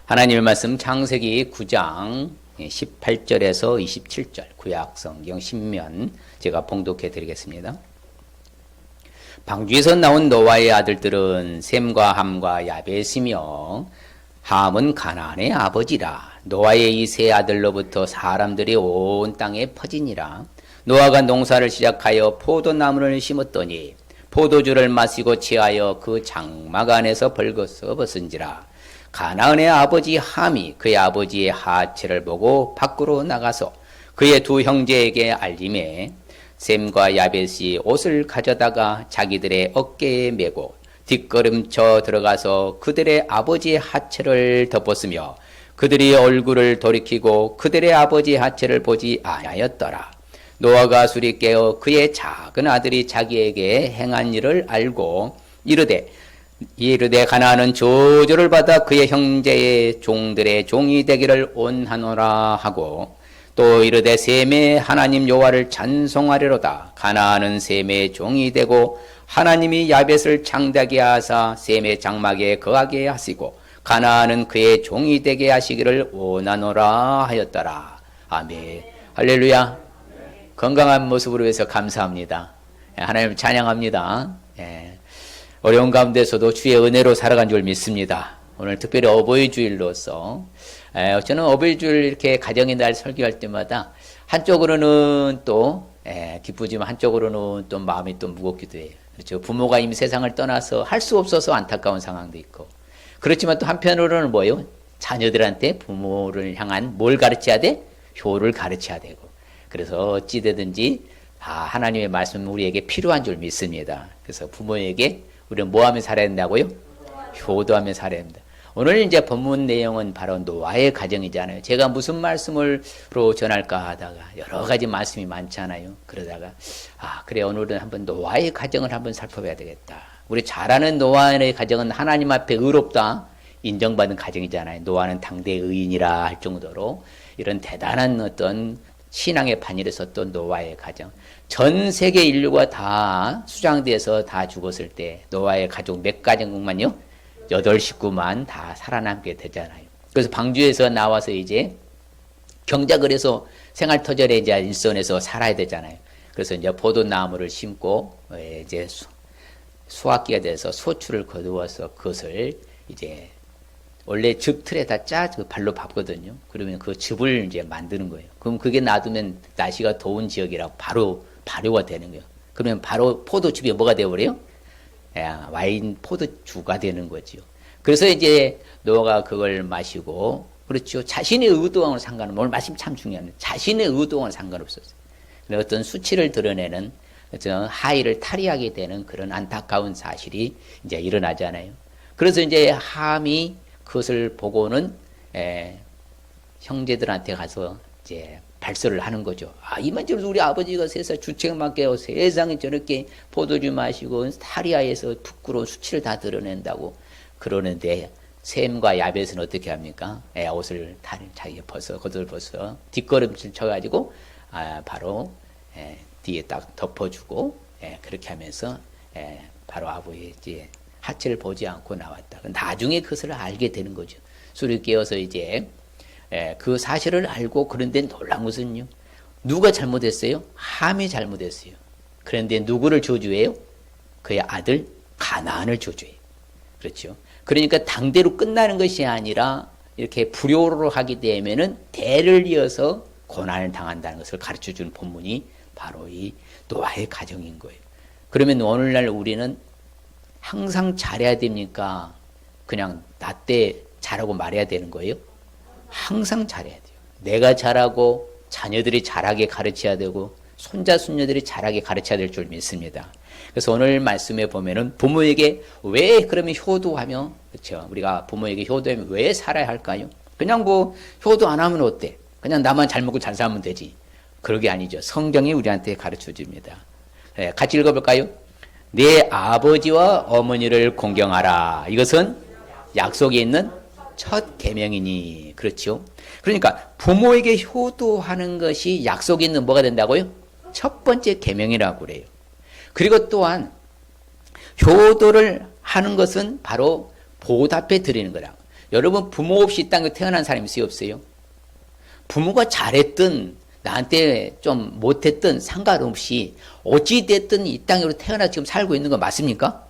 하나님의 말씀 창세기 9장 18절에서 27절 구약성경 신면 제가 봉독해 드리겠습니다. 방주에서 나온 노아의 아들들은 셈과 함과 야벳이며 함은 가나안의 아버지라. 노아의 이 세 아들로부터 사람들이 온 땅에 퍼지니라. 노아가 농사를 시작하여 포도나무를 심었더니 포도주를 마시고 취하여 그 장막 안에서 벌거서 벗은지라. 가나안의 아버지 함이 그의 아버지의 하체를 보고 밖으로 나가서 그의 두 형제에게 알림해 셈과 야벳이 옷을 가져다가 자기들의 어깨에 메고 뒷걸음쳐 들어가서 그들의 아버지의 하체를 덮었으며 그들이 얼굴을 돌이키고 그들의 아버지의 하체를 보지 아니하였더라. 노아가 술이 깨어 그의 작은 아들이 자기에게 행한 일을 알고 이르되 가나안은 저주를 받아 그의 형제의 종들의 종이 되기를 원하노라 하고 또 이르되 셈의 하나님 여호와를 찬송하리로다. 가나안은 셈의 종이 되고 하나님이 야벳을 창대하게 하사 셈의 장막에 거하게 하시고 가나안은 그의 종이 되게 하시기를 원하노라 하였더라. 아멘. 할렐루야. 건강한 모습으로 해서 감사합니다. 하나님 찬양합니다. 어려운 가운데서도 주의 은혜로 살아간 줄 믿습니다. 오늘 특별히 어버이 주일로서 저는 어버이 주일 이렇게 가정의 날 설교할 때마다 한쪽으로는 또 기쁘지만 한쪽으로는 또 마음이 또 무겁기도 해요. 그렇죠. 부모가 이미 세상을 떠나서 할 수 없어서 안타까운 상황도 있고 그렇지만 또 한편으로는 뭐예요? 자녀들한테 부모를 향한 뭘 가르쳐야 돼? 효를 가르쳐야 되고 그래서 어찌되든지 하나님의 말씀은 우리에게 필요한 줄 믿습니다. 그래서 부모에게 우리는 뭐 하며 살아야 된다고요? 효도하며 살아야 됩니다. 오늘 이제 본문 내용은 바로 노아의 가정이잖아요. 제가 무슨 말씀으로 전할까 하다가 여러 가지 말씀이 많잖아요. 그러다가 그래 오늘은 한번 노아의 가정을 한번 살펴봐야 되겠다. 우리 잘 아는 노아의 가정은 하나님 앞에 의롭다 인정받은 가정이잖아요. 노아는 당대 의인이라 할 정도로 이런 대단한 어떤 신앙의 반열에 섰던 노아의 가정. 전 세계 인류가 다 수장돼서 다 죽었을 때 노아의 가족 몇 가정만요? 8식구만 다 살아남게 되잖아요. 그래서 방주에서 나와서 이제 경작을 해서 생활터전에 이제 일선에서 살아야 되잖아요. 그래서 이제 포도나무를 심고 이제 수확기가 돼서 소출을 거두어서 그것을 이제 원래 즙 틀에다 그 발로 밟거든요. 그러면 그 즙을 이제 만드는 거예요. 그럼 그게 놔두면 날씨가 더운 지역이라고 바로 발효가 되는 거예요. 그러면 바로 포도즙이 뭐가 되어버려요? 와인 포도주가 되는 거죠. 그래서 이제 노아가 그걸 마시고 그렇죠. 자신의 의도와는 상관없어요. 오늘 말씀 참 중요합니다. 자신의 의도와는 상관없었어요. 어떤 수치를 드러내는 어떤 하의를 탈의하게 되는 그런 안타까운 사실이 이제 일어나잖아요. 그래서 이제 함이 그것을 보고는 형제들한테 가서 이제 발설을 하는 거죠. 이만저만 우리 아버지가 세상 주책맞게 세상에 저렇게 포도주 마시고 타리아에서 부끄러운 수치를 다 드러낸다고 그러는데 셈과 야벳은 어떻게 합니까? 옷을 자기가 겉을 벗어 뒷걸음질 쳐가지고 바로 뒤에 딱 덮어주고 그렇게 하면서 바로 아버지의 이제 하체를 보지 않고 나왔다. 나중에 그것을 알게 되는 거죠. 술이 깨어서 이제 그 사실을 알고 그런데 놀란 것은요. 누가 잘못했어요? 함이 잘못했어요. 그런데 누구를 저주해요? 그의 아들 가나안을 저주해요. 그렇죠. 그러니까 당대로 끝나는 것이 아니라 이렇게 불효로 하게 되면은 대를 이어서 고난을 당한다는 것을 가르쳐주는 본문이 바로 이 노아의 가정인 거예요. 그러면 오늘날 우리는 항상 잘해야 됩니까? 그냥 나 때 잘하고 말해야 되는 거예요? 항상 잘해야 돼요. 내가 잘하고 자녀들이 잘하게 가르쳐야 되고 손자 손녀들이 잘하게 가르쳐야 될 줄 믿습니다. 그래서 오늘 말씀에 보면은 부모에게 왜 그러면 효도하며 그렇죠? 우리가 부모에게 효도하면 왜 살아야 할까요? 그냥 뭐 효도 안 하면 어때? 그냥 나만 잘 먹고 잘 살면 되지. 그런 게 아니죠. 성경이 우리한테 가르쳐 줍니다. 같이 읽어볼까요? 내 아버지와 어머니를 공경하라. 이것은 약속에 있는 첫 계명이니. 그렇죠? 그러니까 부모에게 효도하는 것이 약속에 있는 뭐가 된다고요? 첫 번째 계명이라고 그래요. 그리고 또한 효도를 하는 것은 바로 보답해 드리는 거라. 여러분 부모 없이 이 땅에 태어난 사람이 있어요, 없어요? 부모가 잘했든 나한테 좀 못했든 상관없이 어찌됐든 이 땅으로 태어나 지금 살고 있는 거 맞습니까?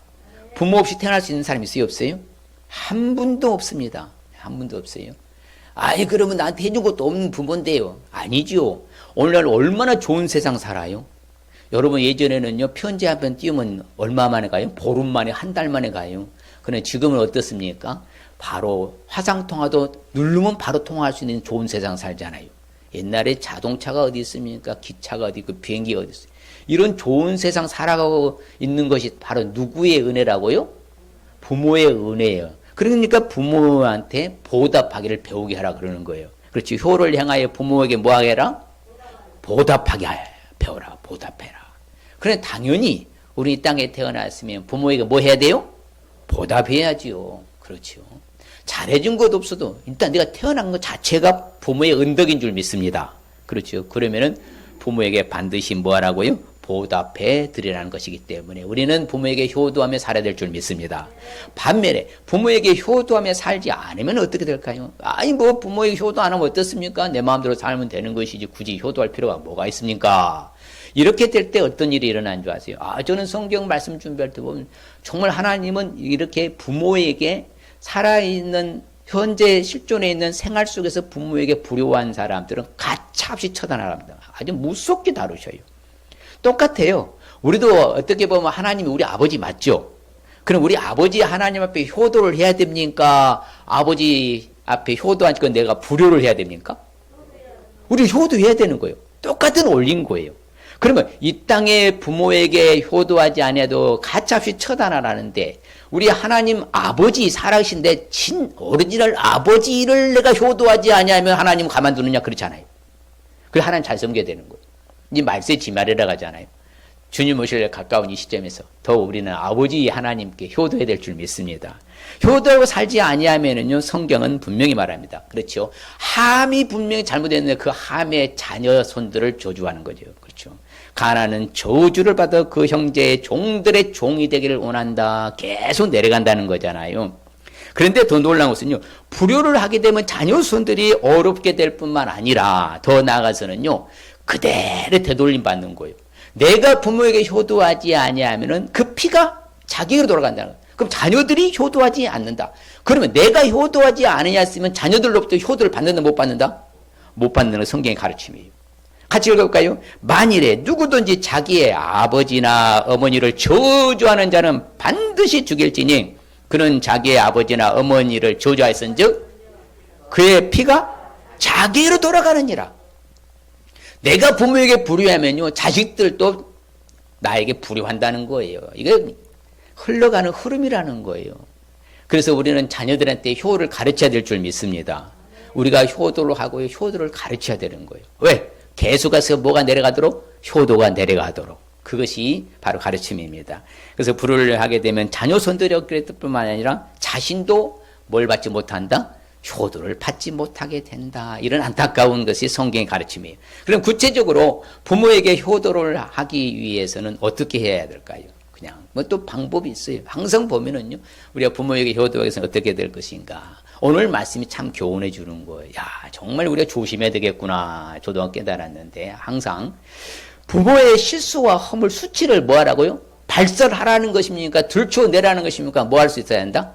부모 없이 태어날 수 있는 사람이 있어요, 없어요? 한 분도 없습니다. 한 분도 없어요. 아이, 그러면 나한테 해준 것도 없는 부모인데요. 아니죠. 오늘날 얼마나 좋은 세상 살아요? 여러분, 예전에는요, 편지 한 편 띄우면 얼마 만에 가요? 보름 만에, 한 달 만에 가요. 그런데 지금은 어떻습니까? 바로 화상통화도 누르면 바로 통화할 수 있는 좋은 세상 살잖아요. 옛날에 자동차가 어디 있습니까? 기차가 어디 있고 비행기가 어디 있어요? 이런 좋은 세상 살아가고 있는 것이 바로 누구의 은혜라고요? 부모의 은혜예요. 그러니까 부모한테 보답하기를 배우게 하라 그러는 거예요. 그렇지. 효를 향하여 부모에게 뭐 하게 해라? 보답하게 배워라. 보답해라. 그래 당연히 우리 이 땅에 태어났으면 부모에게 뭐 해야 돼요? 보답해야지요. 그렇죠. 잘해준 것 없어도 일단 내가 태어난 것 자체가 부모의 은덕인 줄 믿습니다. 그렇죠. 그러면은 부모에게 반드시 뭐 하라고요? 보답해 드리라는 것이기 때문에 우리는 부모에게 효도하며 살아야 될 줄 믿습니다. 반면에 부모에게 효도하며 살지 않으면 어떻게 될까요? 아니 뭐 부모에게 효도 안 하면 어떻습니까? 내 마음대로 살면 되는 것이지 굳이 효도할 필요가 뭐가 있습니까? 이렇게 될 때 어떤 일이 일어나는 줄 아세요? 저는 성경 말씀 준비할 때 보면 정말 하나님은 이렇게 부모에게 살아있는 현재 실존에 있는 생활 속에서 부모에게 불효한 사람들은 가차없이 처단합니다. 아주 무섭게 다루셔요. 똑같아요. 우리도 어떻게 보면 하나님이 우리 아버지 맞죠? 그럼 우리 아버지 하나님 앞에 효도를 해야 됩니까? 아버지 앞에 효도하니까 내가 불효를 해야 됩니까? 우리 효도해야 되는 거예요. 똑같은 원리인 거예요. 그러면 이 땅에 부모에게 효도하지 않아도 가차없이 처단하라는데 우리 하나님 아버지 살아계신데 진 오리지널 아버지를 내가 효도하지 않으면 하나님 가만두느냐? 그렇잖아요. 그래서 하나님 잘 섬겨야 되는 거예요. 이 말세 지말이라고 하잖아요. 주님 오실 가까운 이 시점에서 더 우리는 아버지 하나님께 효도해야 될 줄 믿습니다. 효도하고 살지 아니하면은요, 성경은 분명히 말합니다. 그렇죠. 함이 분명히 잘못했는데 그 함의 자녀 손들을 저주하는 거죠. 그렇죠. 가나안은 저주를 받아 그 형제의 종들의 종이 되기를 원한다. 계속 내려간다는 거잖아요. 그런데 더 놀라운 것은요, 불효를 하게 되면 자녀 손들이 어렵게 될 뿐만 아니라 더 나아가서는요, 그대로 되돌림 받는 거예요. 내가 부모에게 효도하지 아니하면은 그 피가 자기로 돌아간다는 거예요. 그럼 자녀들이 효도하지 않는다. 그러면 내가 효도하지 않으냐 했으면 자녀들로부터 효도를 받는다, 못 받는다? 못 받는 건 성경의 가르침이에요. 같이 읽어볼까요? 만일에 누구든지 자기의 아버지나 어머니를 저주하는 자는 반드시 죽일지니 그는 자기의 아버지나 어머니를 저주하였은즉 그의 피가 자기로 돌아가느니라. 내가 부모에게 불효하면요, 자식들도 나에게 불효한다는 거예요. 이게 흘러가는 흐름이라는 거예요. 그래서 우리는 자녀들한테 효를 가르쳐야 될 줄 믿습니다. 우리가 효도를 하고 효도를 가르쳐야 되는 거예요. 왜? 계속해서 뭐가 내려가도록? 효도가 내려가도록. 그것이 바로 가르침입니다. 그래서 불효를 하게 되면 자녀 손들이 얻게 될 뿐만 아니라 자신도 뭘 받지 못한다? 효도를 받지 못하게 된다. 이런 안타까운 것이 성경의 가르침이에요. 그럼 구체적으로 부모에게 효도를 하기 위해서는 어떻게 해야 될까요? 그냥 뭐 또 방법이 있어요. 항상 보면은요, 우리가 부모에게 효도하기 위해서는 어떻게 될 것인가. 오늘 말씀이 참 교훈해 주는 거예요. 야, 정말 우리가 조심해야 되겠구나. 저도 깨달았는데 항상 부모의 실수와 허물 수치를 뭐 하라고요? 발설하라는 것입니까? 들춰내라는 것입니까? 뭐 할 수 있어야 한다?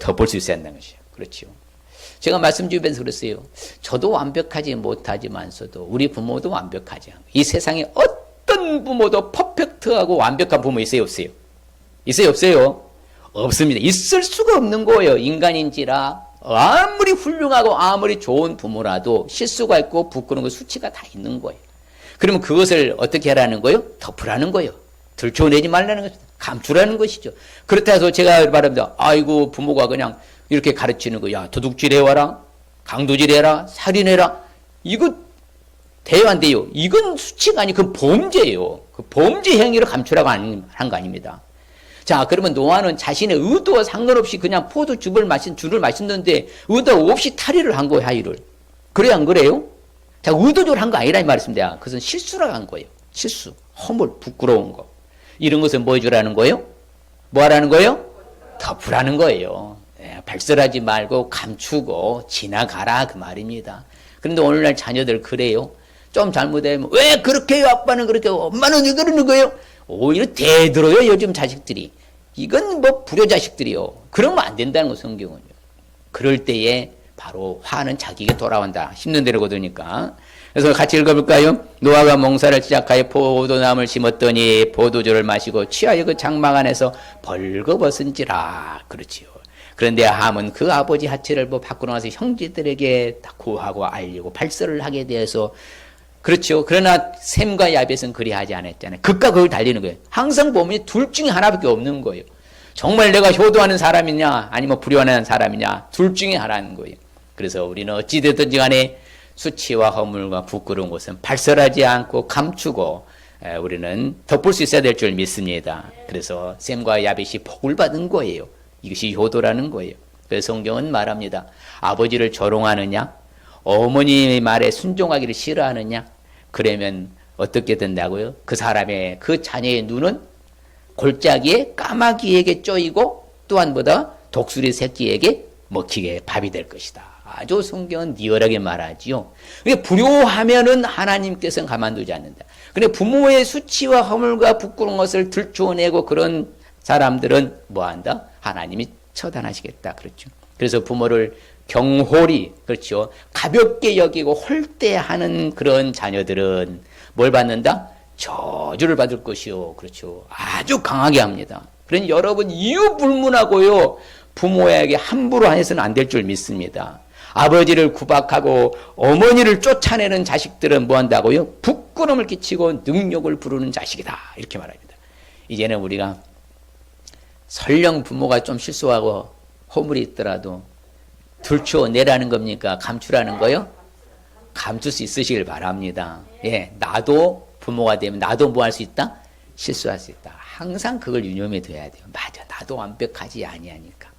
덮을 수 있어야 한다는 것이죠. 그렇죠. 제가 말씀 주변에서 그랬어요. 저도 완벽하지 못하지만서도 우리 부모도 완벽하지 않고 이 세상에 어떤 부모도 퍼펙트하고 완벽한 부모 있어요, 없어요? 있어요, 없어요? 없습니다. 있을 수가 없는 거예요. 인간인지라 아무리 훌륭하고 아무리 좋은 부모라도 실수가 있고 부끄러운 거 수치가 다 있는 거예요. 그러면 그것을 어떻게 하라는 거예요? 덮으라는 거예요. 들춰내지 말라는 것이죠. 감추라는 것이죠. 그렇다 해서 제가 말합니다. 아이고 부모가 그냥 이렇게 가르치는 거, 야 도둑질 해와라, 강도질 해라, 살인해라. 이거 돼요, 안 돼요? 이건 수치가 아니고 그 범죄예요. 그 범죄 행위를 감추라고 한 거 아닙니다. 자, 그러면 노아는 자신의 의도와 상관없이 그냥 포도주를 마셨는데 의도 없이 탈의를 한 거예요, 하의를. 그래야 안 그래요? 자, 의도적으로 한 거 아니라 이 말씀입니다. 그것은 실수라고 한 거예요. 실수, 허물, 부끄러운 거. 이런 것을 뭐 해주라는 거예요? 뭐 하라는 거예요? 덮으라는 거예요. 발설하지 말고 감추고 지나가라 그 말입니다. 그런데 오늘날 자녀들 그래요. 좀 잘못하면 왜 그렇게 해요? 아빠는 그렇게 하고 엄마는 왜 그러는 거예요? 오히려 대들어요 요즘 자식들이. 이건 뭐 불효자식들이요. 그러면 안 된다는 거 성경은요. 그럴 때에 바로 화는 자기에게 돌아온다. 힘든 대로 거두니까. 그래서 같이 읽어볼까요? 노아가 몽사를 시작하여 포도나무를 심었더니 포도주를 마시고 취하여 그 장막 안에서 벌거벗은지라. 그렇지요. 그런데 함은 그 아버지 하체를 밖으로 나서 형제들에게 다 구하고 알리고 발설을 하게 되어서 그렇죠. 그러나 셈과 야벳은 그리하지 않았잖아요. 극과 극을 달리는 거예요. 항상 보면 둘 중에 하나밖에 없는 거예요. 정말 내가 효도하는 사람이냐 아니면 불효하는 사람이냐 둘 중에 하나인 거예요. 그래서 우리는 어찌됐든지 간에 수치와 허물과 부끄러운 것은 발설하지 않고 감추고 우리는 덮을 수 있어야 될 줄 믿습니다. 그래서 셈과 야벳이 복을 받은 거예요. 이것이 효도라는 거예요. 그래서 성경은 말합니다. 아버지를 조롱하느냐 어머니의 말에 순종하기를 싫어하느냐 그러면 어떻게 된다고요? 그 사람의 그 자녀의 눈은 골짜기에 까마귀에게 쪼이고 또한 보다 독수리 새끼에게 먹히게 밥이 될 것이다. 아주 성경은 리얼하게 말하지요. 불효하면은 하나님께서는 가만두지 않는다. 근데 부모의 수치와 허물과 부끄러운 것을 들추어내고 그런 사람들은 뭐한다? 하나님이 처단하시겠다. 그렇죠. 그래서 부모를 경홀히 그렇죠. 가볍게 여기고 홀대하는 그런 자녀들은 뭘 받는다? 저주를 받을 것이요. 그렇죠. 아주 강하게 합니다. 그러니 여러분 이유 불문하고요. 부모에게 함부로 해서는 안 될 줄 믿습니다. 아버지를 구박하고 어머니를 쫓아내는 자식들은 뭐 한다고요? 부끄러움을 끼치고 능욕을 부르는 자식이다. 이렇게 말합니다. 이제는 우리가 설령 부모가 좀 실수하고 허물이 있더라도 들춰내라는 겁니까? 감추라는 거요? 감출 수 있으시길 바랍니다. 예, 나도 부모가 되면 나도 뭐 할 수 있다? 실수할 수 있다. 항상 그걸 유념해 둬야 돼요. 맞아, 나도 완벽하지 아니하니까.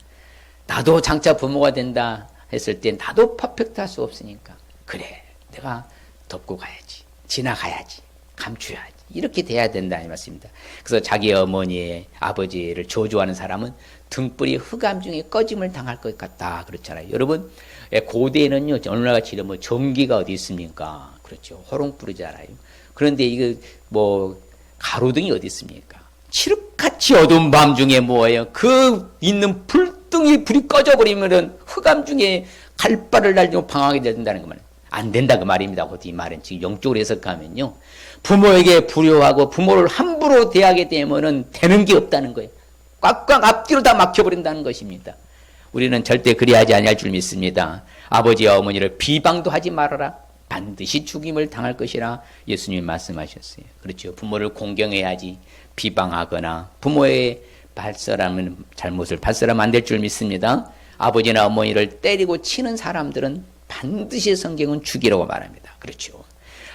나도 장차 부모가 된다 했을 때 나도 퍼펙트 할 수 없으니까. 그래, 내가 덮고 가야지. 지나가야지. 감추어야지. 이렇게 돼야 된다 이 말씀입니다. 그래서 자기 어머니의 아버지를 저주하는 사람은 등불이 흑암 중에 꺼짐을 당할 것 같다 그렇잖아요. 여러분 고대에는요 오늘날같이 뭐 전기가 어디 있습니까? 그렇죠. 호롱불이잖아요. 그런데 이거 뭐 가로등이 어디 있습니까? 칠흑같이 어두운 밤 중에 뭐예요? 그 있는 불등이 불이 꺼져버리면은 흑암 중에 갈바를 날리고 방황하게 된다는 거 말이에요. 안 된다 그 말입니다. 이 말은 지금 영적으로 해석하면요. 부모에게 불효하고 부모를 함부로 대하게 되면은 되는 게 없다는 거예요. 꽉꽉 앞뒤로 다 막혀버린다는 것입니다. 우리는 절대 그리하지 아니할 줄 믿습니다. 아버지와 어머니를 비방도 하지 말아라. 반드시 죽임을 당할 것이라 예수님이 말씀하셨어요. 그렇죠. 부모를 공경해야지 비방하거나 부모의 발설하면 잘못을 발설하면 안 될 줄 믿습니다. 아버지나 어머니를 때리고 치는 사람들은 반드시 성경은 죽이라고 말합니다. 그렇죠.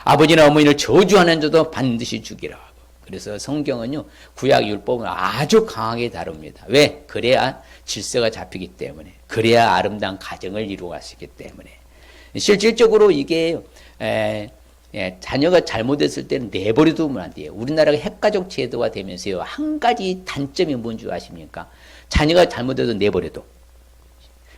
아버지나 어머니를 저주하는 자도 반드시 죽이라고 하고. 그래서 성경은요, 구약 율법은 아주 강하게 다룹니다. 왜? 그래야 질서가 잡히기 때문에. 그래야 아름다운 가정을 이루어갈 수 있기 때문에. 실질적으로 이게 자녀가 잘못했을 때는 내버려두면 안 돼요. 우리나라가 핵가족 제도가 되면서요, 한 가지 단점이 뭔지 아십니까? 자녀가 잘못해도 내버려둬.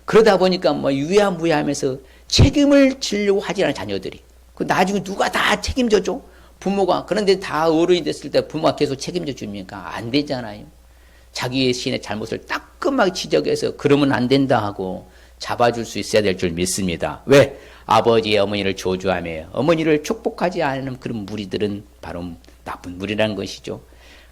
그러다 보니까 뭐 유야무야하면서 책임을 지려고 하지 않아요, 자녀들이. 그 나중에 누가 다 책임져줘? 부모가. 그런데 다 어른이 됐을 때 부모가 계속 책임져 줍니까? 안 되잖아요. 자기의 신의 잘못을 따끔하게 지적해서 그러면 안 된다 하고 잡아줄 수 있어야 될 줄 믿습니다. 왜? 아버지의 어머니를 저주하며 어머니를 축복하지 않은 그런 무리들은 바로 나쁜 무리라는 것이죠.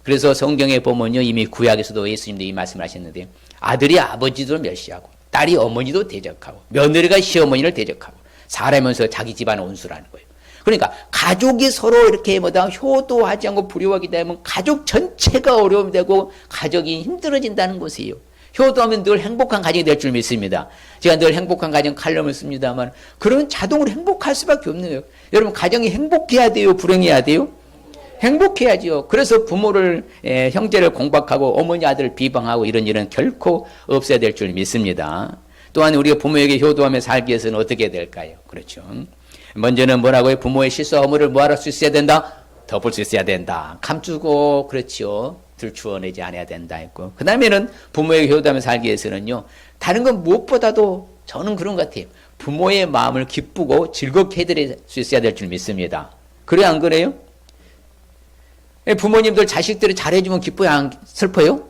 그래서 성경에 보면요, 이미 구약에서도 예수님도 이 말씀을 하셨는데, 아들이 아버지도 멸시하고 딸이 어머니도 대적하고 며느리가 시어머니를 대적하고 사람이면서 자기 집안 온수라는 거예요. 그러니까 가족이 서로 이렇게 뭐다 효도하지 않고 불효하게 되면 가족 전체가 어려움이 되고 가족이 힘들어진다는 것이에요. 효도하면 늘 행복한 가정이 될 줄 믿습니다. 제가 늘 행복한 가정 칼럼을 씁니다만 그러면 자동으로 행복할 수밖에 없는 거예요. 여러분 가정이 행복해야 돼요? 불행해야 돼요? 행복해야지요. 그래서 부모를 형제를 공박하고 어머니 아들을 비방하고 이런 일은 결코 없어야 될 줄 믿습니다. 또한 우리가 부모에게 효도하며 살기 위해서는 어떻게 될까요? 그렇죠. 먼저는 뭐라고요? 부모의 실수와 허물을 뭐할 수 있어야 된다? 덮을 수 있어야 된다. 감추고 그렇죠. 들추어내지 않아야 된다 했고, 그 다음에는 부모에게 효도하며 살기 위해서는요, 다른 건 무엇보다도 저는 그런 것 같아요. 부모의 마음을 기쁘고 즐겁게 해드릴 수 있어야 될 줄 믿습니다. 그래요, 안 그래요? 부모님들 자식들이 잘해주면 기뻐요, 안 슬퍼요?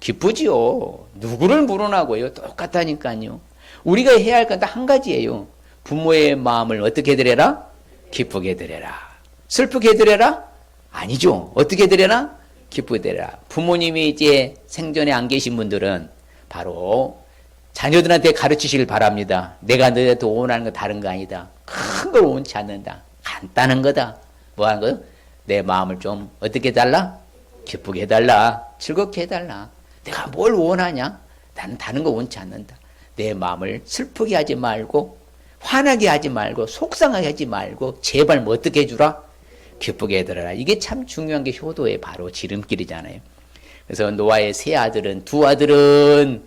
기쁘지요. 누구를 물어나고요. 똑같다니까요. 우리가 해야 할 건 딱 한 가지예요. 부모의 마음을 어떻게 해드려라? 기쁘게 해드려라. 슬프게 해드려라? 아니죠. 어떻게 해드려라? 기쁘게 해드려라. 부모님이 이제 생전에 안 계신 분들은 바로 자녀들한테 가르치시길 바랍니다. 내가 너희한테 원하는 거 다른 거 아니다. 큰 걸 원치 않는다. 간단한 거다. 뭐 하는 거요? 내 마음을 좀 어떻게 해달라? 기쁘게 해달라. 즐겁게 해달라. 내가 뭘 원하냐? 나는 다른 거 원치 않는다. 내 마음을 슬프게 하지 말고 화나게 하지 말고 속상하게 하지 말고 제발 뭐 어떻게 해주라? 기쁘게 해드려라. 이게 참 중요한 게 효도의 바로 지름길이잖아요. 그래서 노아의 세 아들은 두 아들은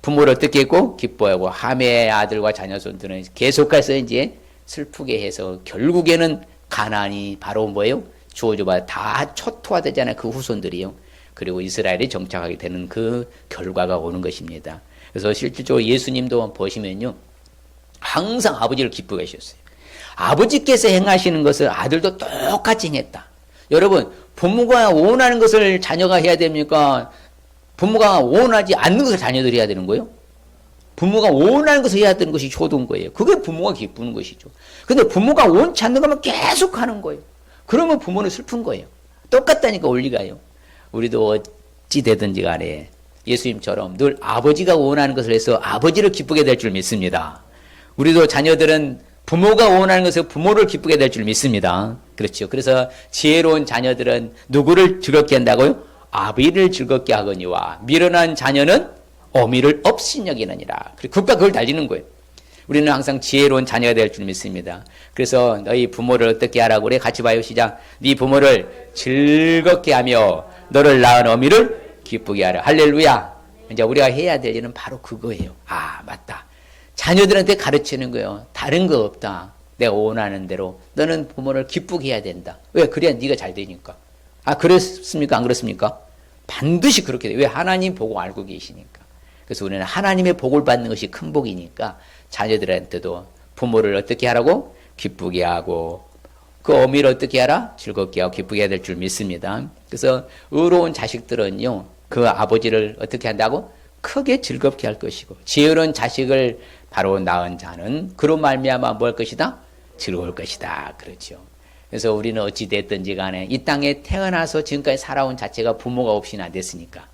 부모를 어떻게 했고 기뻐하고 함의 아들과 자녀손들은 계속해서 이제 슬프게 해서 결국에는 가나안이 바로 뭐예요? 주어져봐 다 초토화되잖아요. 그 후손들이요. 그리고 이스라엘이 정착하게 되는 그 결과가 오는 것입니다. 그래서 실질적으로 예수님도 보시면요. 항상 아버지를 기쁘게 하셨어요. 아버지께서 행하시는 것을 아들도 똑같이 행했다. 여러분, 부모가 원하는 것을 자녀가 해야 됩니까? 부모가 원하지 않는 것을 자녀들이 해야 되는 거예요? 부모가 원하는 것을 해야 되는 것이 효도인 거예요. 그게 부모가 기쁘는 것이죠. 근데 부모가 원치 않는 것만 계속 하는 거예요. 그러면 부모는 슬픈 거예요. 똑같다니까 원리가요. 우리도 어찌 되든지 간에 예수님처럼 늘 아버지가 원하는 것을 해서 아버지를 기쁘게 될 줄 믿습니다. 우리도 자녀들은 부모가 원하는 것을 부모를 기쁘게 될 줄 믿습니다. 그렇죠. 그래서 지혜로운 자녀들은 누구를 즐겁게 한다고요? 아비를 즐겁게 하거니와 미련한 자녀는 어미를 없인 여기느니라. 국가 그걸 달리는 거예요. 우리는 항상 지혜로운 자녀가 될 줄 믿습니다. 그래서 너희 부모를 어떻게 하라고 그래? 같이 봐요. 시작. 네 부모를 즐겁게 하며 너를 낳은 어미를 기쁘게 하라. 할렐루야. 이제 우리가 해야 될 일은 바로 그거예요. 아, 맞다. 자녀들한테 가르치는 거예요. 다른 거 없다. 내가 원하는 대로 너는 부모를 기쁘게 해야 된다. 왜? 그래야 네가 잘 되니까. 아, 그렇습니까? 안 그렇습니까? 반드시 그렇게 돼. 왜? 하나님 보고 알고 계시니까. 그래서 우리는 하나님의 복을 받는 것이 큰 복이니까 자녀들한테도 부모를 어떻게 하라고? 기쁘게 하고 그 어미를 어떻게 하라? 즐겁게 하고 기쁘게 해야 될 줄 믿습니다. 그래서 의로운 자식들은요. 그 아버지를 어떻게 한다고? 크게 즐겁게 할 것이고 지혜로운 자식을 바로 낳은 자는 그로 말미암아 뭘 것이다? 즐거울 것이다. 그렇죠. 그래서 우리는 어찌 됐든지 간에 이 땅에 태어나서 지금까지 살아온 자체가 부모가 없이는 안 됐으니까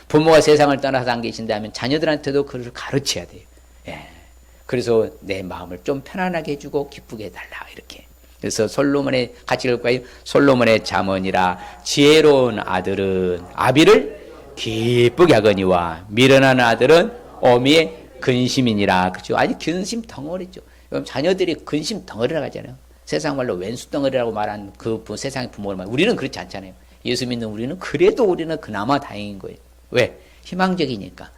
부모가 세상을 떠나서 안 계신다면 자녀들한테도 그를 가르쳐야 돼요. 예. 그래서 내 마음을 좀 편안하게 해주고 기쁘게 해달라 이렇게. 그래서 솔로몬의 같이 읽을까요? 솔로몬의 잠언이라 지혜로운 아들은 아비를 기쁘게 하거니와 미련한 아들은 어미의 근심이니라. 그죠? 아주 근심 덩어리죠. 그럼 자녀들이 근심 덩어리라고 하잖아요. 세상 말로 왼수 덩어리라고 말한 그 세상의 부모를 말. 우리는 그렇지 않잖아요. 예수 믿는 우리는 그래도 우리는 그나마 다행인 거예요. 왜? 희망적이니까.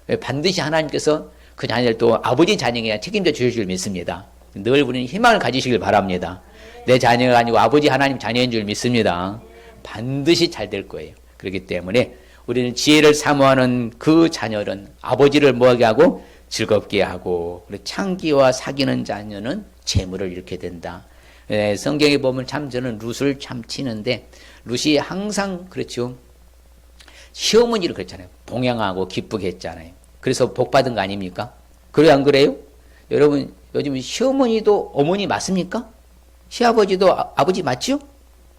왜? 반드시 하나님께서 그 자녀를 또 아버지 자녀에게 책임져 주실 줄 믿습니다. 늘 우리는 희망을 가지시길 바랍니다. 내 자녀가 아니고 아버지 하나님 자녀인 줄 믿습니다. 반드시 잘 될 거예요. 그렇기 때문에 우리는 지혜를 사모하는 그 자녀는 아버지를 뭐하게 하고 즐겁게 하고 그리고 창기와 사귀는 자녀는 재물을 잃게 된다. 예, 성경에 보면 참 저는 룻을 참 치는데 룻이 항상 그렇죠. 시어머니를 그랬잖아요. 봉양하고 기쁘게 했잖아요. 그래서 복 받은 거 아닙니까? 그래 안 그래요? 여러분 요즘 시어머니도 어머니 맞습니까? 시아버지도 아버지 맞죠?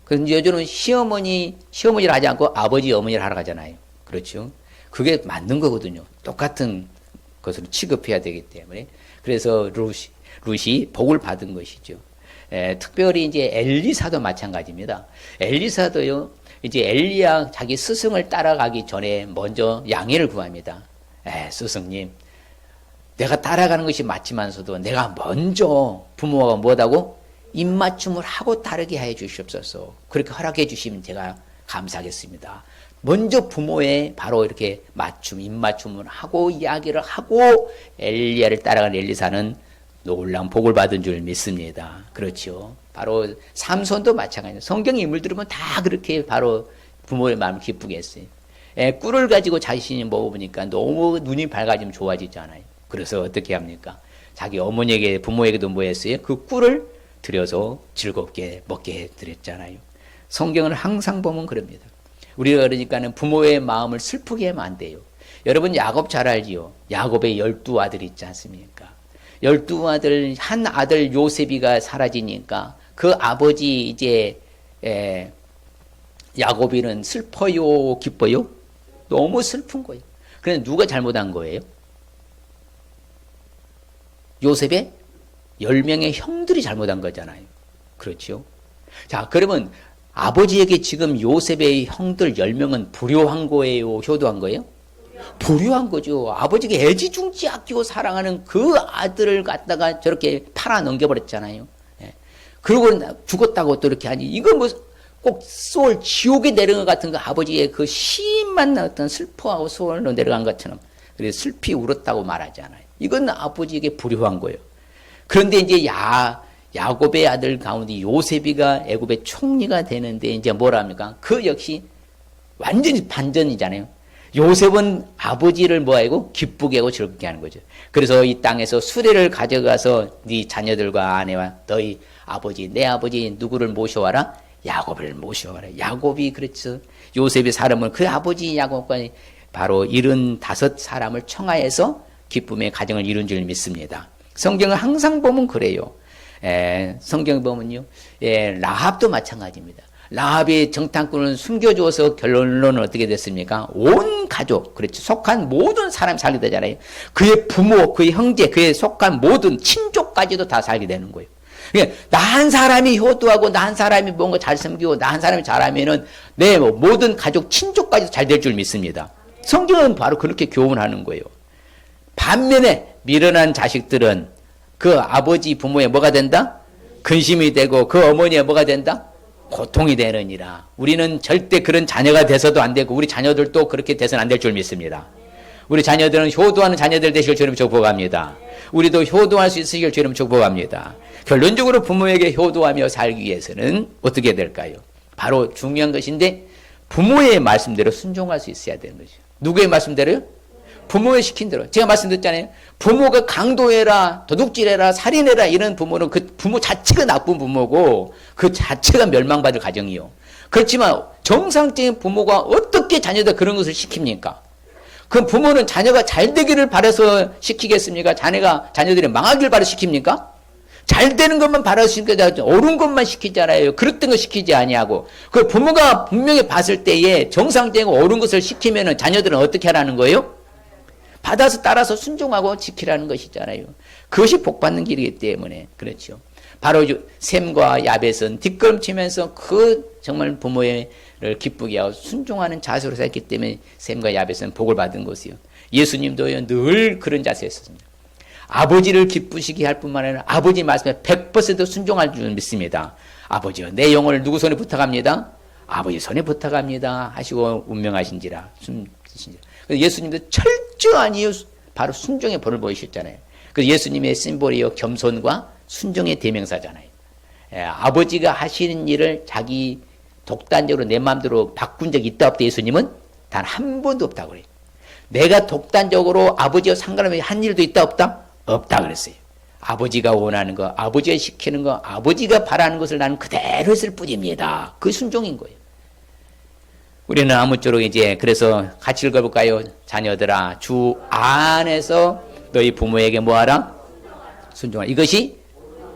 그런데 요즘은 시어머니를 하지 않고 아버지, 어머니를 하러 가잖아요. 그렇죠? 그게 맞는 거거든요. 똑같은 것으로 취급해야 되기 때문에. 그래서 룻이 복을 받은 것이죠. 특별히 이제 엘리사도 마찬가지입니다. 엘리사도요, 이제 엘리야 자기 스승을 따라가기 전에 먼저 양해를 구합니다. 스승님, 내가 따라가는 것이 맞지만서도 내가 먼저 부모가 뭐하다고? 입맞춤을 하고 따르게 해 주시옵소서. 그렇게 허락해 주시면 제가 감사하겠습니다. 먼저 부모의 바로 이렇게 입맞춤을 하고 이야기를 하고 엘리야를 따라간 엘리사는 놀라운 복을 받은 줄 믿습니다. 그렇죠. 바로 삼손도 마찬가지예요. 성경 인물들은 다 그렇게 바로 부모의 마음을 기쁘게 했어요. 꿀을 가지고 자신이 먹어보니까 너무 눈이 밝아지면 좋아지잖아요. 그래서 어떻게 합니까? 자기 어머니에게, 부모에게도 뭐 했어요? 그 꿀을 들여서 즐겁게 먹게 해드렸잖아요. 성경을 항상 보면 그럽니다. 우리가 그러니까는 부모의 마음을 슬프게 하면 안 돼요. 여러분 야곱 잘 알지요? 야곱의 12아들이 있지 않습니까? 12아들, 한 아들 요셉이가 사라지니까 그 아버지 이제 야곱이는 슬퍼요, 기뻐요? 너무 슬픈 거예요. 그런데 누가 잘못한 거예요? 요셉의 10명의 형들이 잘못한 거잖아요. 그렇죠? 자, 그러면 아버지에게 지금 요셉의 형들 10명은 불효한 거예요? 효도한 거예요? 불효한 거죠. 아버지가 애지중지 아끼고 사랑하는 그 아들을 갖다가 저렇게 팔아 넘겨버렸잖아요. 예. 그리고 죽었다고 또 이렇게 하니, 이거 뭐 꼭 소울, 지옥에 내려간 것 같은 그 아버지의 그 심한 어떤 슬퍼하고 소울로 내려간 것처럼, 그래서 슬피 울었다고 말하잖아요. 이건 아버지에게 불효한 거예요. 그런데 이제 야곱의 아들 가운데 요셉이가 애굽의 총리가 되는데 이제 뭐라 합니까? 그 역시 완전히 반전이잖아요. 요셉은 아버지를 뭐하고 기쁘게 하고 즐겁게 하는 거죠. 그래서 이 땅에서 수레를 가져가서 네 자녀들과 아내와 너희 아버지, 내 아버지 누구를 모셔와라? 야곱을 모셔와라. 야곱이 그렇죠. 요셉의 사람은 그 아버지 야곱과 바로 75사람을 청하여서 기쁨의 가정을 이룬 줄 믿습니다. 성경을 항상 보면 그래요. 성경 보면요. 라합도 마찬가지입니다. 라합이 정탐꾼을 숨겨주어서 결론은 어떻게 됐습니까? 온 가족, 그렇죠. 속한 모든 사람이 살게 되잖아요. 그의 부모, 그의 형제, 그의 속한 모든 친족까지도 다 살게 되는 거예요. 나 한 사람이 효도하고 나 한 사람이 뭔가 잘 섬기고 나 한 사람이 잘하면은 내 모든 가족 친족까지도 잘 될 줄 믿습니다. 성경은 바로 그렇게 교훈하는 거예요. 반면에 미련한 자식들은 그 아버지 부모에 뭐가 된다? 근심이 되고 그 어머니에 뭐가 된다? 고통이 되느니라. 우리는 절대 그런 자녀가 돼서도 안 되고 우리 자녀들도 그렇게 돼서는 안 될 줄 믿습니다. 우리 자녀들은 효도하는 자녀들 되시길 주님 축복합니다. 우리도 효도할 수 있으시길 주님 축복합니다. 결론적으로 부모에게 효도하며 살기 위해서는 어떻게 될까요? 바로 중요한 것인데 부모의 말씀대로 순종할 수 있어야 되는 거죠. 누구의 말씀대로요? 부모의 시킨 대로. 제가 말씀드렸잖아요. 부모가 강도해라, 도둑질해라, 살인해라 이런 부모는 그 부모 자체가 나쁜 부모고 그 자체가 멸망받을 가정이요. 그렇지만 정상적인 부모가 어떻게 자녀들 그런 것을 시킵니까? 그 부모는 자녀가 잘 되기를 바라서 시키겠습니까? 자녀들이 망하기를 바라서 시킵니까? 잘 되는 것만 바라서 시키지, 옳은 것만 시키잖아요. 그릇된 거 시키지 아니하고. 그 부모가 분명히 봤을 때에 정상적이고 옳은 것을 시키면은 자녀들은 어떻게 하라는 거예요? 받아서 따라서 순종하고 지키라는 것이잖아요. 그것이 복받는 길이기 때문에 그렇죠. 바로 셈과 야벳은 뒷걸음치면서 그 정말 부모를 기쁘게 하고 순종하는 자세로 살기 때문에 셈과 야벳은 복을 받은 것이요. 예수님도요 늘 그런 자세였습니다. 아버지를 기쁘시게 할 뿐만 아니라 아버지 말씀에 100% 순종할 줄 믿습니다. 아버지여 내 영혼을 누구 손에 부탁합니다? 아버지 손에 부탁합니다 하시고 운명하신지라 숨지신지라. 예수님도 철저하니 바로 순종의 본을 보이셨잖아요. 그래서 예수님의 심볼이요 겸손과 순종의 대명사잖아요. 아버지가 하시는 일을 자기 독단적으로 내 마음대로 바꾼 적이 있다 없다 예수님은 단 한 번도 없다고 그래요. 내가 독단적으로 아버지와 상관없이 한 일도 있다 없다? 없다 그랬어요. 아버지가 원하는 거, 아버지가 시키는 거, 아버지가 바라는 것을 나는 그대로 했을 뿐입니다. 그 순종인 거예요. 우리는 아무쪼록 이제 그래서 같이 읽어볼까요? 자녀들아 주 안에서 너희 부모에게 뭐하라? 순종하라. 이것이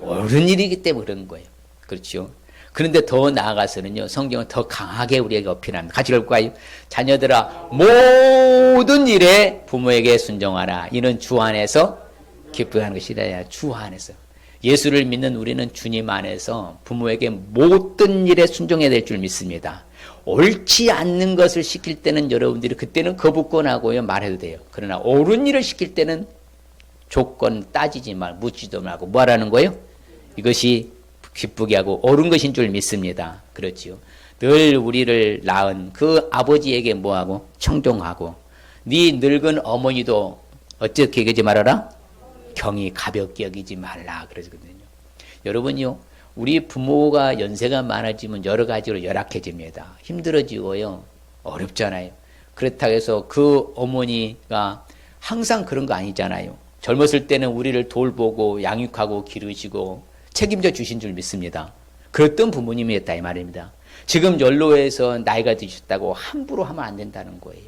옳은 일이기 때문에 그런 거예요. 그렇죠. 그런데 더 나아가서는요 성경은 더 강하게 우리에게 어필합니다. 같이 읽을까요? 자녀들아 모든 일에 부모에게 순종하라. 이는 주 안에서 기쁘게 것이라. 주 안에서 예수를 믿는 우리는 주님 안에서 부모에게 모든 일에 순종해야 될 줄 믿습니다. 옳지 않는 것을 시킬 때는 여러분들이 그때는 거부권하고요 말해도 돼요. 그러나 옳은 일을 시킬 때는 조건 따지지 말고 묻지도 말고 뭐하라는 거예요? 이것이 기쁘게 하고 옳은 것인 줄 믿습니다. 그렇지요. 늘 우리를 낳은 그 아버지에게 뭐하고 청종하고 네 늙은 어머니도 어떻게 여기지 말아라? 경히 가볍게 여기지 말라 그러거든요. 여러분요. 우리 부모가 연세가 많아지면 여러 가지로 열악해집니다. 힘들어지고요. 어렵잖아요. 그렇다고 해서 그 어머니가 항상 그런 거 아니잖아요. 젊었을 때는 우리를 돌보고 양육하고 기르시고 책임져 주신 줄 믿습니다. 그랬던 부모님이었다 이 말입니다. 지금 연로해서 나이가 드셨다고 함부로 하면 안 된다는 거예요.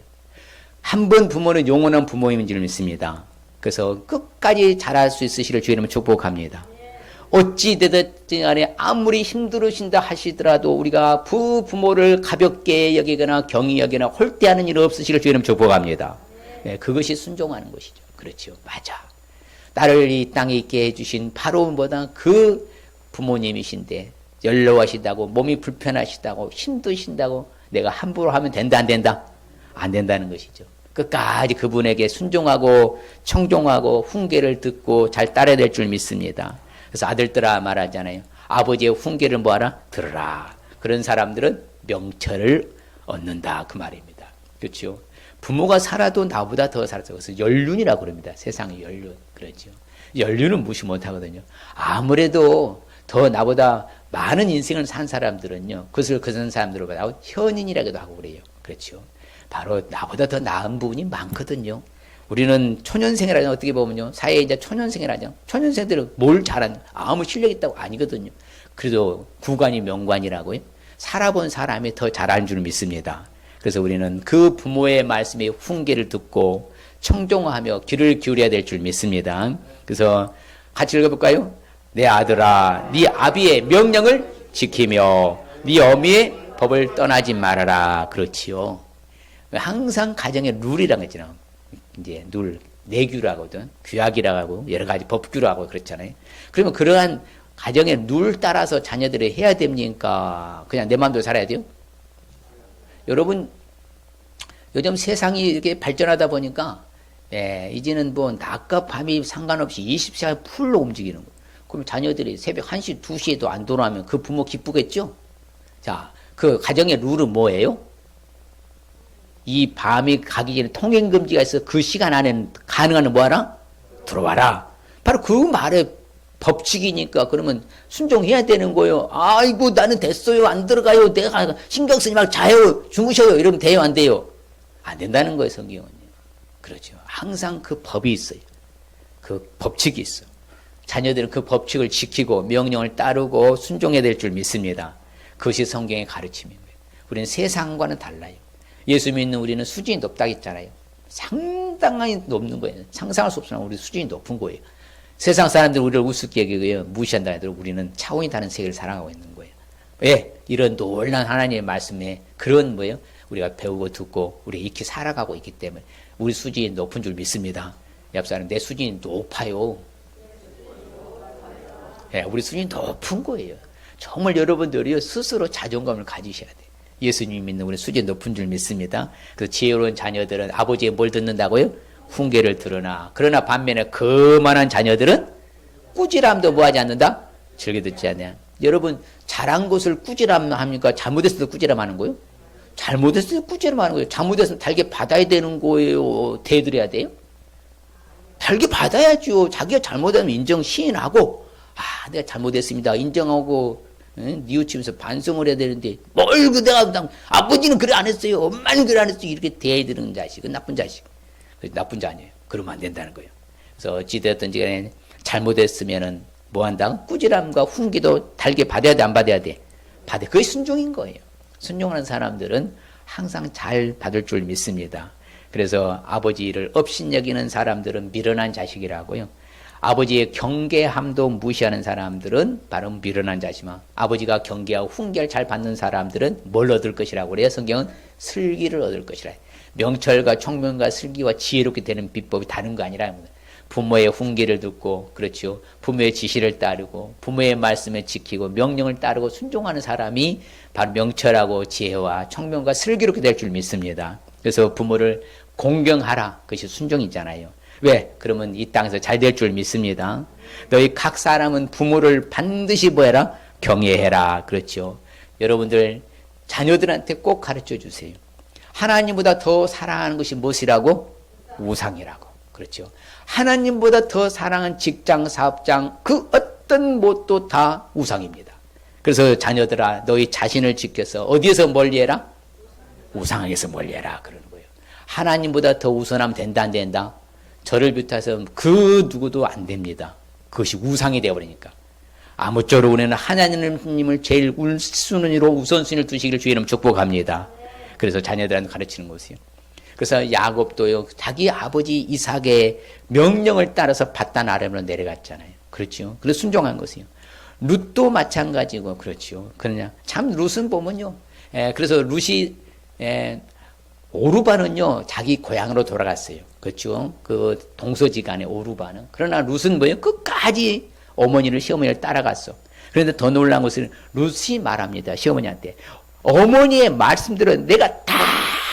한 번 부모는 영원한 부모님인 줄 믿습니다. 그래서 끝까지 잘할 수 있으시길 주의 이름으로 축복합니다. 어찌 되든 간에 아무리 힘들으신다 하시더라도 우리가 부모를 가볍게 여기거나 경히 여기거나 홀대하는 일 없으시길 주의 이름으로 축복합니다. 네, 그것이 순종하는 것이죠. 그렇죠. 맞아. 나를 이 땅에 있게 해주신 바로 뭐다 그 부모님이신데 연로하시다고 몸이 불편하시다고 힘드신다고 내가 함부로 하면 된다 안 된다? 안 된다는 것이죠. 끝까지 그분에게 순종하고 청종하고 훈계를 듣고 잘 따라야 될 줄 믿습니다. 그래서 아들들아 말하잖아요. 아버지의 훈계를 뭐하라? 들으라. 그런 사람들은 명철을 얻는다 그 말입니다. 그렇죠. 부모가 살아도 나보다 더 살았어. 그래서 연륜이라고 그럽니다. 세상의 연륜. 그렇죠. 연륜은 무시 못하거든요. 아무래도 더 나보다 많은 인생을 산 사람들은요. 그것을 그런 사람들을 보다 현인이라고도 하고 그래요. 그렇죠. 바로 나보다 더 나은 부분이 많거든요. 우리는 초년생이라잖아. 어떻게 보면요. 사회에 이제 초년생이라잖아. 초년생들은 뭘 잘하냐. 아무 실력 있다고 아니거든요. 그래도 구관이 명관이라고요. 살아본 사람이 더 잘하는 줄 믿습니다. 그래서 우리는 그 부모의 말씀에 훈계를 듣고 청종하며 귀를 기울여야 될 줄 믿습니다. 그래서 같이 읽어볼까요? 내 아들아, 네 아비의 명령을 지키며 네 어미의 법을 떠나지 말아라. 그렇지요. 항상 가정의 룰이라고 했잖아요. 이제 룰, 내규라고 하거든. 규약이라고 하고 여러 가지 법규라고 그렇잖아요. 그러면 그러한 가정의 룰 따라서 자녀들이 해야 됩니까? 그냥 내 마음대로 살아야 돼요? 여러분, 요즘 세상이 이렇게 발전하다 보니까 이제는 뭐 낮과 밤이 상관없이 24시간 풀로 움직이는 거예요. 그럼 자녀들이 새벽 1시, 2시에도 안 돌아오면 그 부모 기쁘겠죠? 자, 그 가정의 룰은 뭐예요? 이 밤이 가기 전에 통행금지가 있어 그 시간 안에는 가능한 뭐하라? 들어와라. 바로 그 말의 법칙이니까 그러면 순종해야 되는 거예요. 아이고 나는 됐어요. 안 들어가요. 내가 신경 쓰지 말고 자요. 주무셔요. 이러면 돼요. 안 돼요? 안 된다는 거예요. 성경은요. 그렇죠. 항상 그 법이 있어요. 그 법칙이 있어. 자녀들은 그 법칙을 지키고 명령을 따르고 순종해야 될 줄 믿습니다. 그것이 성경의 가르침인 거예요. 우리는 세상과는 달라요. 예수 믿는 우리는 수준이 높다고 했잖아요. 상당히 높는 거예요. 상상할 수 없으나 우리 수준이 높은 거예요. 세상 사람들은 우리를 우습게 여기고요. 무시한다 해도 우리는 차원이 다른 세계를 살아가고 있는 거예요. 왜? 이런 놀라운 하나님의 말씀에 그런 뭐예요? 우리가 배우고 듣고 우리가 이렇게 살아가고 있기 때문에 우리 수준이 높은 줄 믿습니다. 옆 사람 내 수준이 높아요. 우리 수준이 높은 거예요. 정말 여러분들이 스스로 자존감을 가지셔야 돼요. 예수님 믿는 우리 수준이 높은 줄 믿습니다. 그 지혜로운 자녀들은 아버지의 뭘 듣는다고요? 훈계를 들으나. 그러나 반면에 거만한 자녀들은 꾸지람도 뭐하지 않는다? 즐겨 듣지 않냐. 여러분 잘한 것을 꾸지람합니까? 잘못했을 때 꾸지람하는 거예요? 잘못했을 때 꾸지람하는 거예요. 잘못했으면 달게 받아야 되는 거예요? 대드려야 돼요? 달게 받아야죠. 자기가 잘못하면 인정 시인하고 내가 잘못했습니다. 인정하고 뉘우치면서 반성을 해야 되는데 뭘 내가 아버지는 그래 안 했어요. 엄마는 그래 안 했어요. 이렇게 대해야 되는 자식은 나쁜 자식. 나쁜 자녀예요. 그러면 안 된다는 거예요. 그래서 어찌되었든지 간에 잘못했으면은 뭐 한다? 꾸지람과 훈계도 달게 받아야 돼? 안 받아야 돼? 받아. 그게 순종인 거예요. 순종하는 사람들은 항상 잘 받을 줄 믿습니다. 그래서 아버지를 업신여기는 사람들은 미련한 자식이라고요. 아버지의 경계함도 무시하는 사람들은 바로 미련한 자식이며 아버지가 경계하고 훈계를 잘 받는 사람들은 뭘 얻을 것이라고 그래요? 성경은 슬기를 얻을 것이라. 명철과 총명과 슬기와 지혜롭게 되는 비법이 다른 거 아니라 부모의 훈계를 듣고 그렇죠. 부모의 지시를 따르고 부모의 말씀을 지키고 명령을 따르고 순종하는 사람이 바로 명철하고 지혜와 총명과 슬기롭게 될 줄 믿습니다. 그래서 부모를 공경하라. 그것이 순종이잖아요. 왜? 그러면 이 땅에서 잘 될 줄 믿습니다. 너희 각 사람은 부모를 반드시 뭐해라? 경외해라. 그렇죠. 여러분들 자녀들한테 꼭 가르쳐 주세요. 하나님보다 더 사랑하는 것이 무엇이라고? 우상이라고. 그렇죠. 하나님보다 더 사랑하는 직장, 사업장, 그 어떤 못도 다 우상입니다. 그래서 자녀들아 너희 자신을 지켜서 어디에서 멀리해라? 우상에서 멀리해라. 그러는 거예요. 하나님보다 더 우선하면 된다 안 된다? 저를 비롯해서 그 누구도 안 됩니다. 그것이 우상이 되어버리니까. 아무쪼록 우리는 하나님을 제일 우선순위로 우선순위를 두시기를 주의 이름 축복합니다. 그래서 자녀들한테 가르치는 것이요. 그래서 야곱도요, 자기 아버지 이삭의 명령을 따라서 바단 아람으로 내려갔잖아요. 그렇죠. 그래서 순종한 것이요. 룻도 마찬가지고, 그렇죠. 그러냐. 참, 룻은 보면요. 그래서 룻이, 오르바는요, 자기 고향으로 돌아갔어요. 그렇죠. 그 동서지간의 오르바는. 그러나 룻은 뭐예요? 끝까지 어머니를, 시어머니를 따라갔어. 그런데 더 놀라운 것은 룻이 말합니다. 시어머니한테. 어머니의 말씀대로 내가 다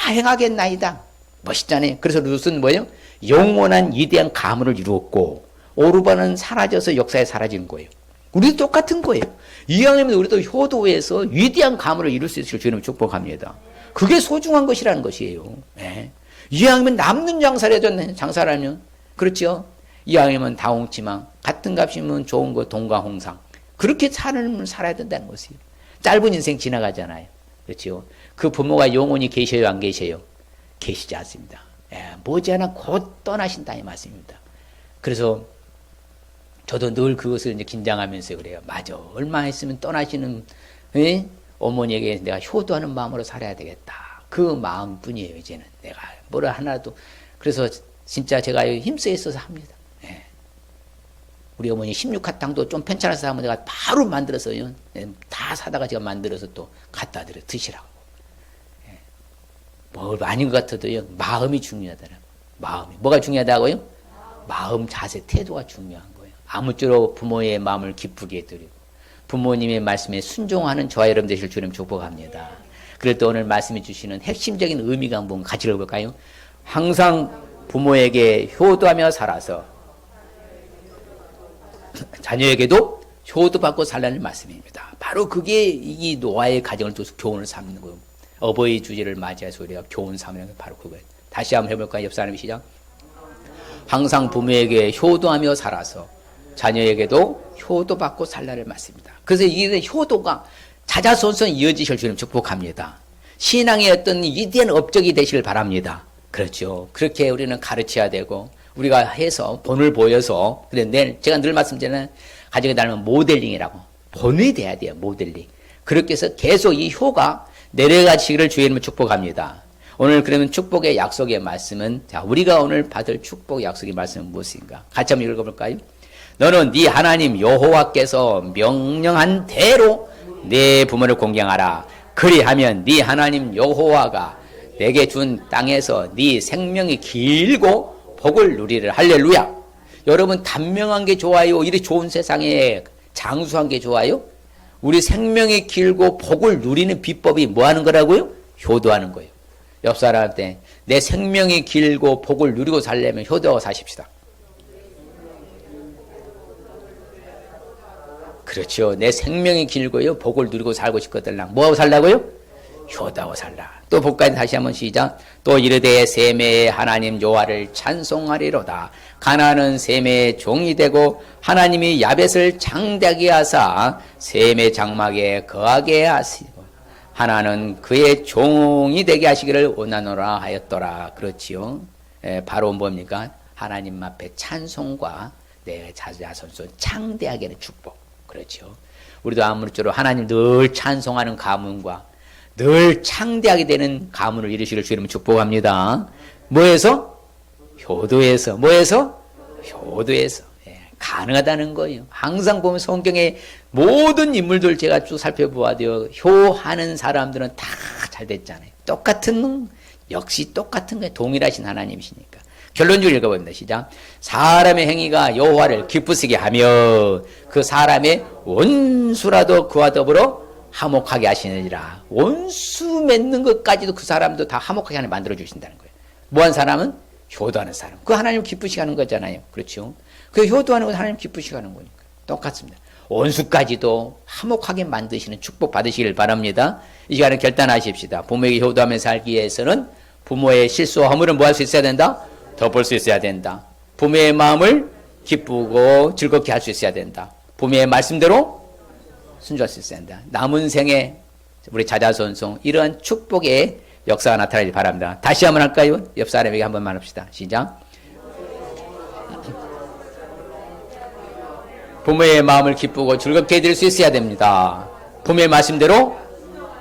행하겠나이다. 멋있잖아요. 그래서 룻은 뭐예요? 영원한 위대한 가문을 이루었고, 오르바는 사라져서 역사에 사라진 거예요. 우리도 똑같은 거예요. 이왕이면 우리도 효도에서 위대한 가문을 이룰 수 있을 주님 축복합니다. 그게 소중한 것이라는 것이에요. 네. 이왕이면 남는 장사라면, 그렇죠? 이왕이면 다홍치망, 같은 값이면 좋은 거, 동과 홍상. 그렇게 삶을 살아야 된다는 것이에요. 짧은 인생 지나가잖아요. 그렇죠? 그 부모가 영원히 계셔요, 안 계셔요? 계시지 않습니다. 머지않아 곧 떠나신다, 이 말씀입니다. 그래서 저도 늘 그것을 이제 긴장하면서 그래요. 맞아. 얼마 있으면 떠나시는, 어머니에게 내가 효도하는 마음으로 살아야 되겠다. 그 마음뿐이에요, 이제는. 내가 뭐라 하나도. 그래서 진짜 제가 힘써 있어서 합니다. 우리 어머니 16화탕도 좀 편찮아서 하면 내가 바로 만들어서요. 다 사다가 제가 만들어서 또 갖다 드려 드시라고. 뭐 아닌 것 같아도요. 마음이 중요하더라고요. 마음이. 뭐가 중요하다고요? 마음, 자세, 태도가 중요한 거예요. 아무쪼록 부모의 마음을 기쁘게 해드리고 부모님의 말씀에 순종하는 저와 여러분 되실 주님 축복합니다. 그래도 오늘 말씀해 주시는 핵심적인 의미가 한번 같이 읽어볼까요? 항상 부모에게 효도하며 살아서 자녀에게도 효도받고 살라는 말씀입니다. 바로 그게 이 노아의 가정을 또 교훈을 삼는 거예요. 어버이 주제를 맞이해서 우리가 교훈 삼는 게 바로 그거예요. 다시 한번 해볼까요? 옆 사람이 시작. 항상 부모에게 효도하며 살아서 자녀에게도 효도받고 살라는 말씀입니다. 그래서 이 효도가 자자손손 이어지실 주님 축복합니다. 신앙의 어떤 위대한 업적이 되시길 바랍니다. 그렇죠. 그렇게 우리는 가르쳐야 되고 우리가 해서 본을 보여서 근데 제가 늘 말씀드리는 가정에 닮은 모델링이라고 본이 돼야 돼요. 모델링. 그렇게 해서 계속 이 효가 내려가시기를 주의 이름으로 축복합니다. 오늘 그러면 축복의 약속의 말씀은 자 우리가 오늘 받을 축복 약속의 말씀은 무엇인가? 같이 한번 읽어볼까요? 너는 네 하나님 여호와께서 명령한 대로 네 부모를 공경하라. 그리하면 네 하나님 여호와가 내게 준 땅에서 네 생명이 길고 복을 누리를. 할렐루야. 여러분 단명한 게 좋아요? 이리 좋은 세상에 장수한 게 좋아요? 우리 생명이 길고 복을 누리는 비법이 뭐 하는 거라고요? 효도하는 거예요. 옆 사람한테 내 생명이 길고 복을 누리고 살려면 효도하고 사십시다. 그렇죠. 내 생명이 길고요. 복을 누리고 살고 싶거든. 뭐하고 살라고요? 효도하고 살라. 또 볼까요? 다시 한번 시작. 또 이르되 셈의 하나님 여호와를 찬송하리로다. 가나안은 셈의 종이 되고 하나님이 야벳을 장대하게 하사 셈의 장막에 거하게 하시고 하나는 그의 종이 되게 하시기를 원하노라 하였더라. 그렇지요. 바로 뭡니까? 하나님 앞에 찬송과 내 자손손 창대하게 하는 축복. 그렇죠. 우리도 아무쪼록 하나님 늘 찬송하는 가문과 늘 창대하게 되는 가문을 이루시기를 주님은 축복합니다. 뭐해서? 효도에서. 뭐해서? 효도에서. 가능하다는 거예요. 항상 보면 성경의 모든 인물들 제가 쭉 살펴보아도요. 효하는 사람들은 다 잘 됐잖아요. 똑같은 역시 똑같은 거예요. 동일하신 하나님이시니까. 결론적으로 읽어봅니다. 시작. 사람의 행위가 여호와를 기쁘시게 하며 그 사람의 원수라도 그와 더불어 화목하게 하시느니라. 원수 맺는 것까지도 그 사람도 다 화목하게 하나 만들어 주신다는 거예요. 뭐한 사람은? 효도하는 사람. 그 하나님 기쁘시게 하는 거잖아요. 그렇죠? 그 효도하는 건 하나님 기쁘시게 하는 거니까. 똑같습니다. 원수까지도 화목하게 만드시는 축복 받으시길 바랍니다. 이 시간에 결단하십시다. 부모에게 효도하며 살기 위해서는 부모의 실수와 허물은 뭐 할 수 있어야 된다? 덮을 수 있어야 된다. 부모의 마음을 기쁘고 즐겁게 할 수 있어야 된다. 부모의 말씀대로 순종할 수 있어야 된다. 남은 생에 우리 자자손손 이러한 축복의 역사가 나타나길 바랍니다. 다시 한번 할까요? 옆 사람에게 한 번만 합시다. 시작. 부모의 마음을 기쁘고 즐겁게 해드릴 수 있어야 됩니다. 부모의 말씀대로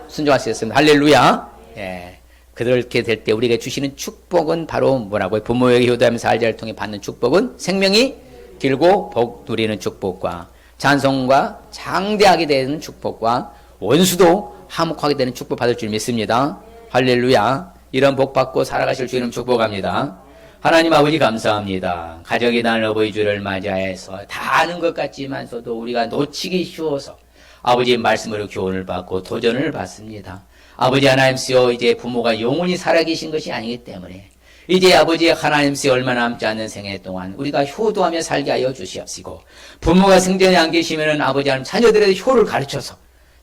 순종할 수 있습니다. 할렐루야. 예. 그렇게 될 때 우리에게 주시는 축복은 바로 뭐라고요? 부모에게 효도하면서 살자를 통해 받는 축복은 생명이 길고 복 누리는 축복과 찬송과 장대하게 되는 축복과 원수도 화목하게 되는 축복 받을 줄 믿습니다. 할렐루야. 이런 복 받고 살아가실 주님 축복합니다. 하나님 아버지 감사합니다. 가정의 날 어버이 주를 맞이해서 다 아는 것 같지만서도 우리가 놓치기 쉬워서 아버지의 말씀으로 교훈을 받고 도전을 받습니다. 아버지 하나님께서 이제 부모가 영원히 살아계신 것이 아니기 때문에 이제 아버지 하나님께서 얼마 남지 않는 생애 동안 우리가 효도하며 살게 하여 주시옵시고 부모가 생전에 안 계시면 아버지 하나님 자녀들의 효를 가르쳐서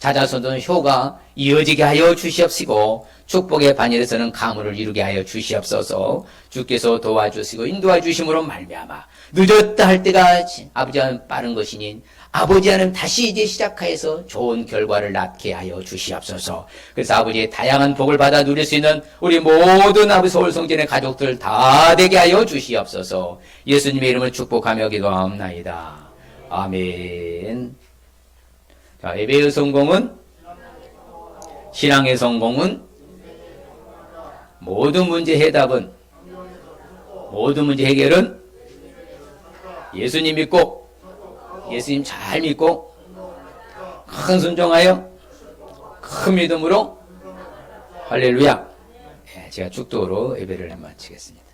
자자손손 효가 이어지게 하여 주시옵시고 축복의 반열에서는 가문을 이루게 하여 주시옵소서. 주께서 도와주시고 인도해 주심으로 말미암아 늦었다 할 때가 아버지 하나님 빠른 것이니 아버지 하나님 다시 이제 시작하여서 좋은 결과를 낳게 하여 주시옵소서. 그래서 아버지의 다양한 복을 받아 누릴 수 있는 우리 모든 아버지 서울성전의 가족들 다 되게 하여 주시옵소서. 예수님의 이름을 축복하며 기도하옵나이다. 아멘. 자, 예배의 성공은, 신앙의 성공은, 모든 문제 해답은, 모든 문제 해결은 예수님 믿고, 예수님 잘 믿고, 큰 순종하여, 큰 믿음으로, 할렐루야. 예, 제가 축도로 예배를 마치겠습니다.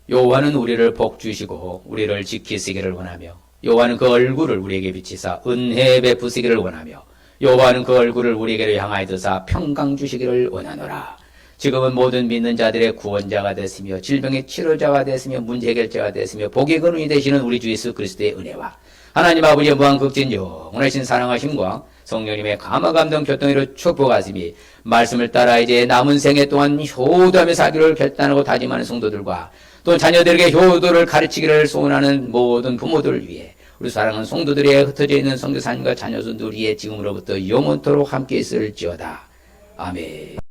여호와는 우리를 복 주시고, 우리를 지키시기를 원하며, 여호와는 그 얼굴을 우리에게 비치사 은혜 베푸시기를 원하며 여호와는 그 얼굴을 우리에게로 향하여 드사 평강 주시기를 원하노라. 지금은 모든 믿는 자들의 구원자가 됐으며 질병의 치료자가 됐으며 문제 해결자가 됐으며 복의 근원이 되시는 우리 주 예수 그리스도의 은혜와 하나님 아버지의 무한극진 영원하신 사랑하심과 성령님의 감화 감동 교통으로 축복하심이 말씀을 따라 이제 남은 생애 동안 효도하며 살기를 결단하고 다짐하는 성도들과 또 자녀들에게 효도를 가르치기를 소원하는 모든 부모들을 위해 우리 사랑하는 성도들의 흩어져 있는 선교사님과 자녀손들 위해 지금으로부터 영원토록 함께 있을지어다. 아멘.